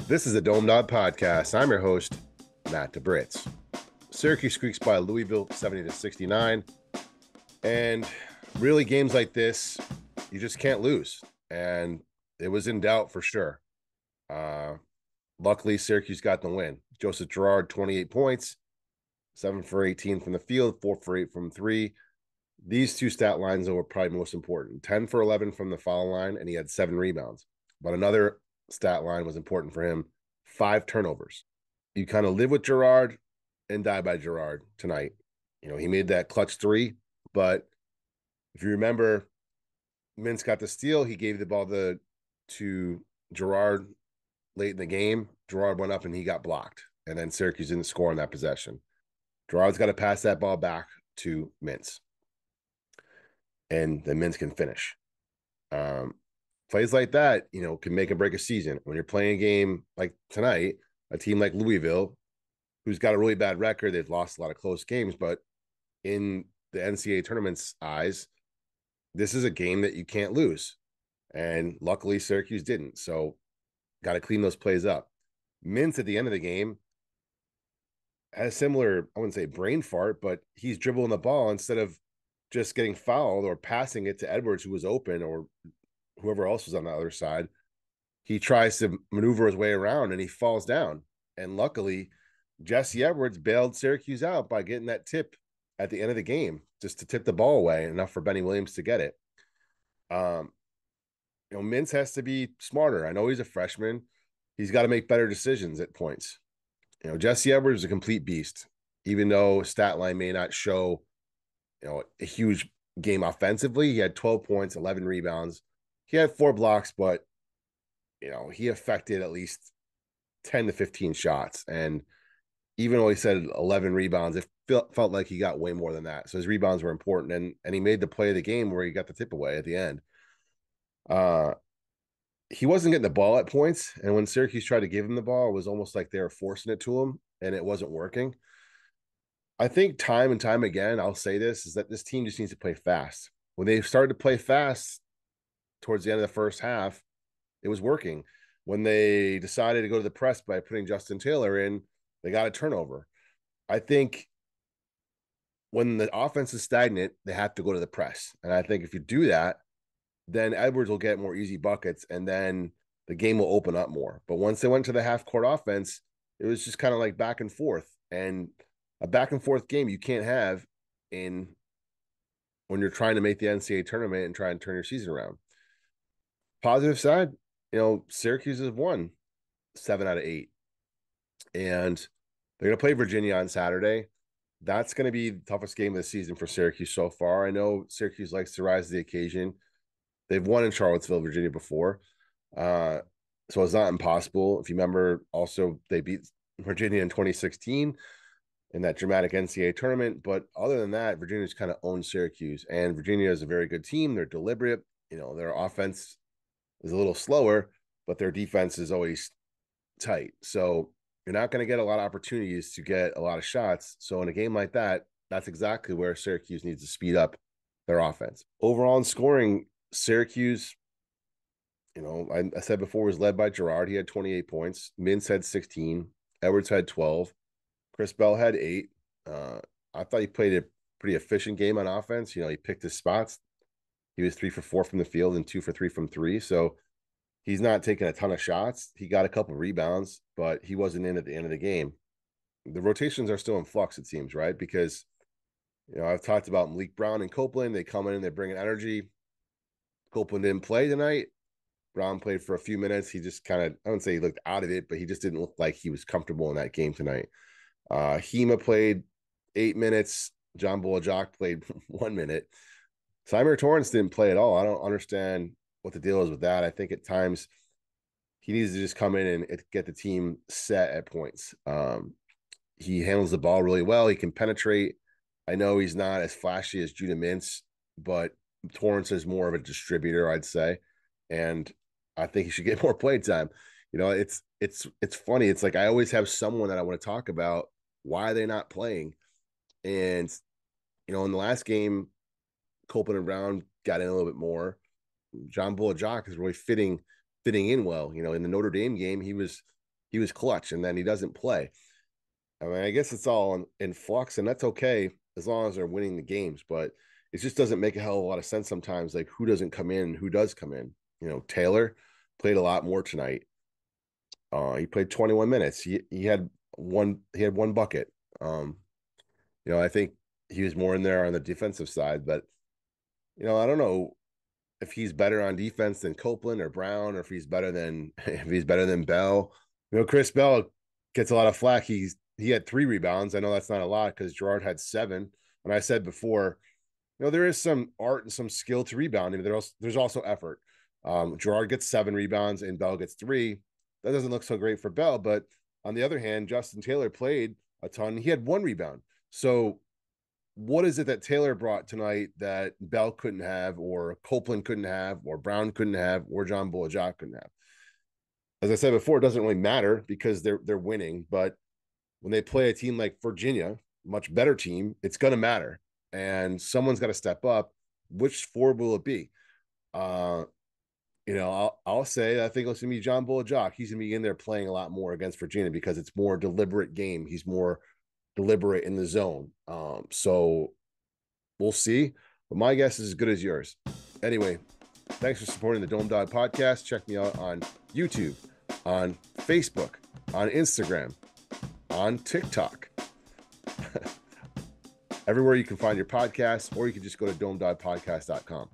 This is the Dome Dog Podcast. I'm your host, Matt DeBritz. Syracuse squeaks by Louisville 70-69. And really, games like this, you just can't lose. And it was in doubt for sure. Luckily, Syracuse got the win. Joseph Girard, 28 points, 7 for 18 from the field, 4 for 8 from three. These two stat lines were probably most important. 10 for 11 from the foul line, and he had 7 rebounds. But another stat line was important for him, 5 turnovers. You kind of live with Girard and die by Girard tonight. You know, he made that clutch three, but if you remember, Mintz got the steal. He gave the ball to Girard late in the game. Girard went up and he got blocked, and then Syracuse didn't score on that possession. Girard's got to pass that ball back to Mintz, and then Mintz can finish. Plays like that, you know, can make or break a season. When you're playing a game like tonight, a team like Louisville, who's got a really bad record, they've lost a lot of close games, but in the NCAA tournament's eyes, this is a game that you can't lose. And luckily, Syracuse didn't. So, got to clean those plays up. Mintz at the end of the game had a similar, I wouldn't say brain fart, but he's dribbling the ball instead of just getting fouled or passing it to Edwards, who was open, or whoever else was on the other side. He tries to maneuver his way around and he falls down. And luckily, Jesse Edwards bailed Syracuse out by getting that tip at the end of the game, just to tip the ball away, enough for Benny Williams to get it. Mintz has to be smarter. I know he's a freshman. He's got to make better decisions at points. Jesse Edwards is a complete beast, even though stat line may not show, a huge game offensively. He had 12 points, 11 rebounds. He had 4 blocks, but, he affected at least 10 to 15 shots. And even though he said 11 rebounds, it felt like he got way more than that. So his rebounds were important. And he made the play of the game where he got the tip away at the end. He wasn't getting the ball at points. And when Syracuse tried to give him the ball, it was almost like they were forcing it to him and it wasn't working. I think time and time again, I'll say this, is that this team just needs to play fast. When they started to play fast towards the end of the first half, it was working. When they decided to go to the press by putting Justin Taylor in, they got a turnover. I think when the offense is stagnant, they have to go to the press. And I think if you do that, then Edwards will get more easy buckets and then the game will open up more. But once they went to the half court offense, it was just kind of like back and forth. And a back and forth game you can't have when you're trying to make the NCAA tournament and try and turn your season around. Positive side, Syracuse has won 7 out of 8. And they're going to play Virginia on Saturday. That's going to be the toughest game of the season for Syracuse so far. I know Syracuse likes to rise to the occasion. They've won in Charlottesville, Virginia before. So it's not impossible. If you remember, also, they beat Virginia in 2016 in that dramatic NCAA tournament. But other than that, Virginia's kind of owned Syracuse. And Virginia is a very good team. They're deliberate. Their offense is a little slower, but their defense is always tight. So you're not going to get a lot of opportunities to get a lot of shots. So in a game like that, that's exactly where Syracuse needs to speed up their offense. Overall in scoring, Syracuse, I said before, was led by Girard. He had 28 points. Mintz had 16. Edwards had 12. Chris Bell had 8. I thought he played a pretty efficient game on offense. He picked his spots. He was 3 for 4 from the field and 2 for 3 from 3. So he's not taking a ton of shots. He got a couple of rebounds, but he wasn't in at the end of the game. The rotations are still in flux, it seems, right? Because, I've talked about Malik Brown and Copeland. They come in and they bring an energy. Copeland didn't play tonight. Brown played for a few minutes. He just kind of, I wouldn't say he looked out of it, but he just didn't look like he was comfortable in that game tonight. Hema played 8 minutes. John Bolajak played 1 minute. Symir Torrance didn't play at all. I don't understand what the deal is with that. I think at times he needs to just come in and get the team set at points. He handles the ball really well. He can penetrate. I know he's not as flashy as Judah Mintz, but Torrance is more of a distributor, I'd say. And I think he should get more play time. It's funny. It's like I always have someone that I want to talk about. Why are they not playing? And, in the last game, Copeland and Brown got in a little bit more. John Bolajak is really fitting in well. In the Notre Dame game, he was he was clutch, and then he doesn't play. I mean, I guess it's all in flux, and that's okay as long as they're winning the games. But it just doesn't make a hell of a lot of sense sometimes, like who doesn't come in, who does come in. Taylor played a lot more tonight. He played 21 minutes. He had one bucket. I think he was more in there on the defensive side, but I don't know if he's better on defense than Copeland or Brown, or if he's better than Bell. Chris Bell gets a lot of flack. He had 3 rebounds. I know that's not a lot because Girard had 7. And I said before, there is some art and some skill to rebounding. There's also effort. Girard gets 7 rebounds and Bell gets 3. That doesn't look so great for Bell. But on the other hand, Justin Taylor played a ton. He had 1 rebound. So what is it that Taylor brought tonight that Bell couldn't have, or Copeland couldn't have, or Brown couldn't have, or John Bulajak couldn't have? As I said before, it doesn't really matter because they're winning. But when they play a team like Virginia, much better team, it's going to matter. And someone's got to step up. Which 4 will it be? I'll say I think it's going to be John Bulajak. He's going to be in there playing a lot more against Virginia because it's more deliberate game. He's more deliberate in the zone. So we'll see. But my guess is as good as yours. Anyway, thanks for supporting the Dome Dog podcast. Check me out on YouTube, on Facebook, on Instagram, on TikTok. Everywhere you can find your podcasts, or you can just go to domedogpodcast.com.